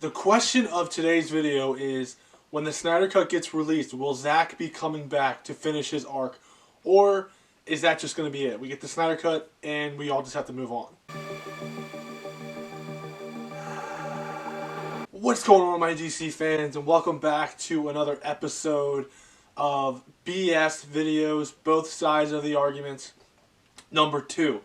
The question of today's video is, when the Snyder Cut gets released, will Zack be coming back to finish his arc? Or is that just going to be it? We get the Snyder Cut and we all just have to move on. What's going on, my DC fans, and welcome back to another episode of BS videos, both sides of the argument, number 2.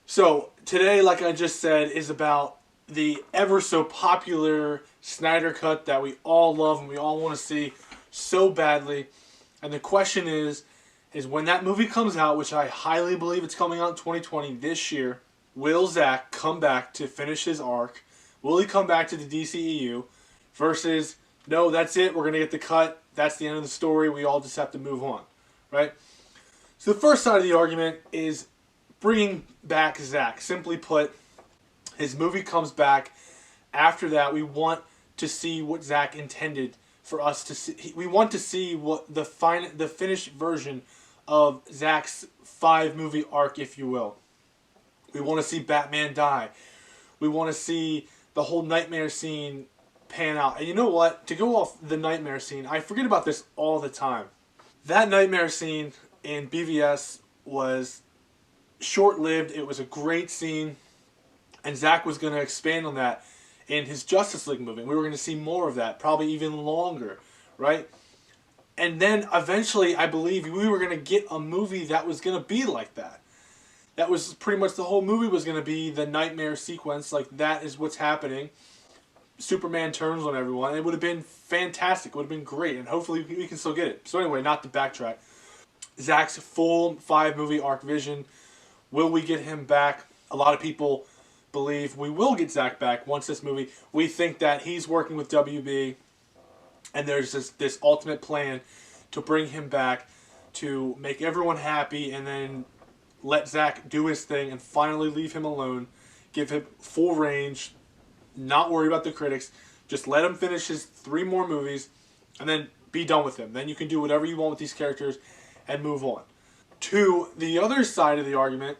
So today, like I just said, is about the ever so popular Snyder Cut that we all love and we all want to see so badly. And the question is when that movie comes out, which I highly believe it's coming out in 2020 this year, will Zack come back to finish his arc? Will he come back to the DCEU? Versus, no, that's it, we're going to get the cut, that's the end of the story, we all just have to move on, right? So the first side of the argument is bringing back Zack. Simply put, his movie comes back. After that, we want to see what Zack intended for us to see. We want to see what the finished version of Zack's 5-movie arc, if you will. We want to see Batman die. We want to see the whole nightmare scene pan out. And you know what? To go off the nightmare scene, I forget about this all the time. That nightmare scene in BVS was short-lived. It was a great scene. And Zack was going to expand on that in his Justice League movie. We were going to see more of that, probably even longer, right? And then eventually, I believe, we were going to get a movie that was going to be like that. That was pretty much the whole movie was going to be the nightmare sequence. Like, that is what's happening. Superman turns on everyone. It would have been fantastic. It would have been great. And hopefully we can still get it. So anyway, not to backtrack. Zack's full 5-movie arc vision. Will we get him back? A lot of people believe we will get Zack back once this movie. We think that he's working with WB. And there's this ultimate plan to bring him back to make everyone happy and then let Zack do his thing and finally leave him alone. Give him full range. Not worry about the critics. Just let him finish his 3 more movies and then be done with him. Then you can do whatever you want with these characters and move on. To the other side of the argument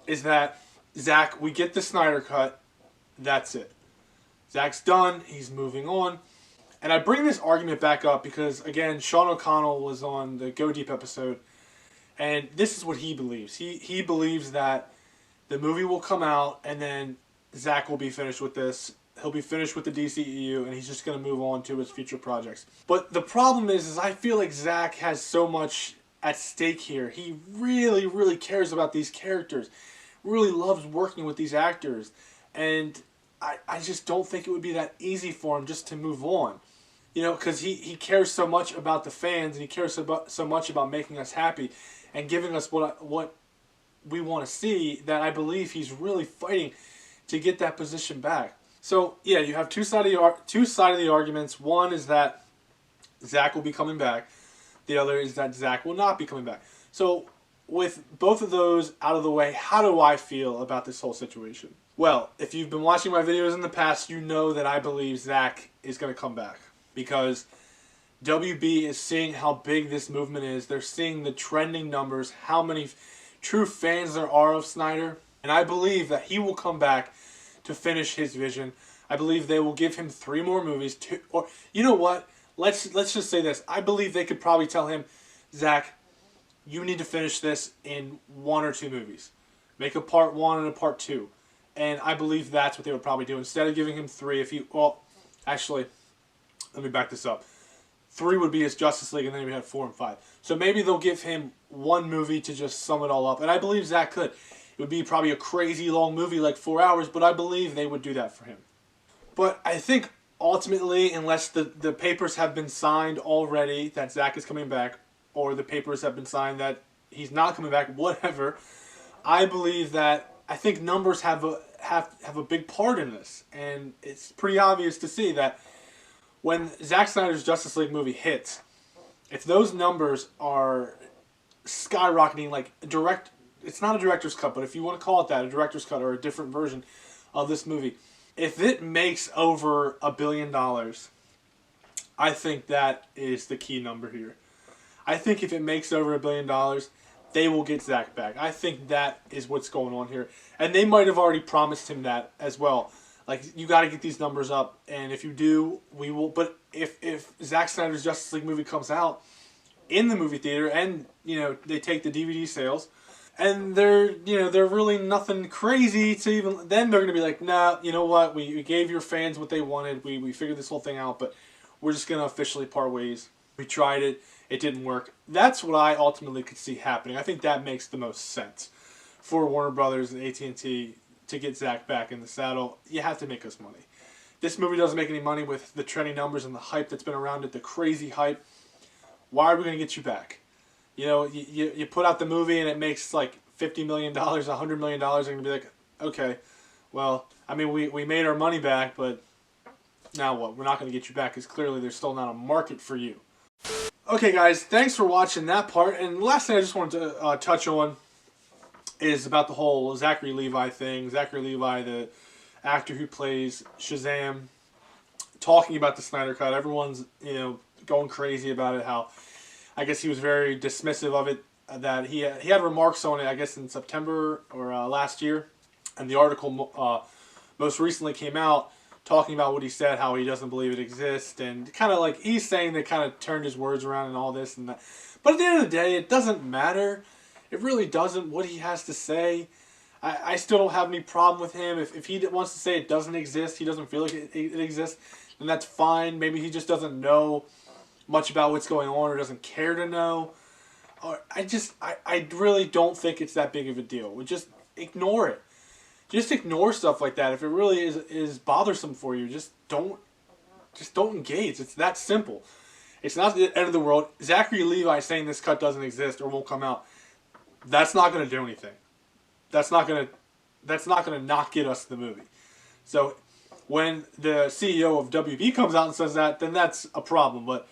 is that Zack, we get the Snyder Cut. That's it. Zack's done. He's moving on. And I bring this argument back up because, again, Sean O'Connell was on the Go Deep episode. And this is what he believes. He believes that the movie will come out and then Zack will be finished with this. He'll be finished with the DCEU and he's just going to move on to his future projects. But the problem is I feel like Zack has so much at stake here. He really, really cares about these characters. Really loves working with these actors. And I just don't think it would be that easy for him just to move on. You know, because he cares so much about the fans and he cares so much about making us happy and giving us what we want to see, that I believe he's really fighting to get that position back. So yeah, you have two side of the arguments. One is that Zack will be coming back. The other is that Zack will not be coming back. So with both of those out of the way, how do I feel about this whole situation? Well, if you've been watching my videos in the past, you know that I believe Zack is going to come back. Because WB is seeing how big this movement is. They're seeing the trending numbers, how many true fans there are of Snyder. And I believe that he will come back to finish his vision. I believe they will give him 3 more movies. Or you know what? Let's just say this. I believe they could probably tell him, Zack, you need to finish this in 1 or 2 movies. Make a part 1 and a part 2. And I believe that's what they would probably do. Instead of giving him 3, actually, let me back this up. 3 would be his Justice League, and then we had 4 and 5. So maybe they'll give him 1 movie to just sum it all up. And I believe Zack could. It would be probably a crazy long movie, like 4 hours, but I believe they would do that for him. But I think ultimately, unless the papers have been signed already that Zack is coming back, or the papers have been signed that he's not coming back, whatever, I believe that I think numbers have a big part in this. And it's pretty obvious to see that when Zack Snyder's Justice League movie hits, if those numbers are skyrocketing, like it's not a director's cut, but if you want to call it that, a director's cut or a different version of this movie, if it makes over $1 billion, I think that is the key number here. I think if it makes over $1 billion, they will get Zack back. I think that is what's going on here. And they might have already promised him that as well. Like, you got to get these numbers up, and if you do, we will. But if Zack Snyder's Justice League movie comes out in the movie theater, and they take the DVD sales, and they're really nothing crazy to even, then they're gonna be like, nah, you know what, we gave your fans what they wanted, we figured this whole thing out, but we're just gonna officially part ways. We tried it, it didn't work. That's what I ultimately could see happening. I think that makes the most sense for Warner Brothers and AT&T to get Zack back in the saddle. You have to make us money. This movie doesn't make any money with the trending numbers and the hype that's been around it, the crazy hype. Why are we going to get you back? You put out the movie and it makes like $50 million, $100 million. They're going to be like, okay, well, I mean, we made our money back, but now what? We're not going to get you back because clearly there's still not a market for you. Okay, guys, thanks for watching that part. And the last thing I just wanted to touch on is about the whole Zachary Levi thing. Zachary Levi, the actor who plays Shazam, talking about the Snyder Cut. Everyone's, going crazy about it, how I guess he was very dismissive of it, that he had remarks on it, I guess, in September or last year. And the article most recently came out talking about what he said, how he doesn't believe it exists, and kind of like he's saying they kind of turned his words around and all this and that. But at the end of the day, it doesn't matter. It really doesn't what he has to say. I still don't have any problem with him. If he wants to say it doesn't exist, he doesn't feel like it exists, then that's fine. Maybe he just doesn't know much about what's going on or doesn't care to know. Or I really don't think it's that big of a deal. We just ignore it. Just ignore stuff like that. If it really is bothersome for you, just don't engage. It's that simple. It's not the end of the world. Zachary Levi saying this cut doesn't exist or won't come out, that's not going to do anything. That's not going to not get us the movie. So when the CEO of WB comes out and says that, then that's a problem. But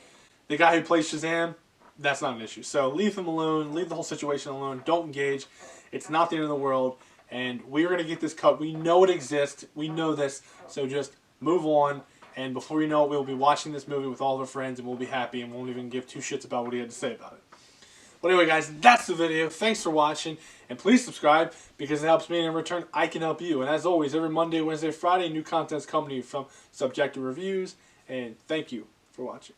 the guy who plays Shazam, that's not an issue. So leave him alone. Leave the whole situation alone. Don't engage. It's not the end of the world. And we're going to get this cut. We know it exists. We know this. So just move on. And before you know it, we'll be watching this movie with all of our friends, and we'll be happy and won't even give two shits about what he had to say about it. But anyway, guys, that's the video. Thanks for watching. And please subscribe because it helps me, and in return, I can help you. And as always, every Monday, Wednesday, Friday, new content's coming to you from Subjective Reviews. And thank you for watching.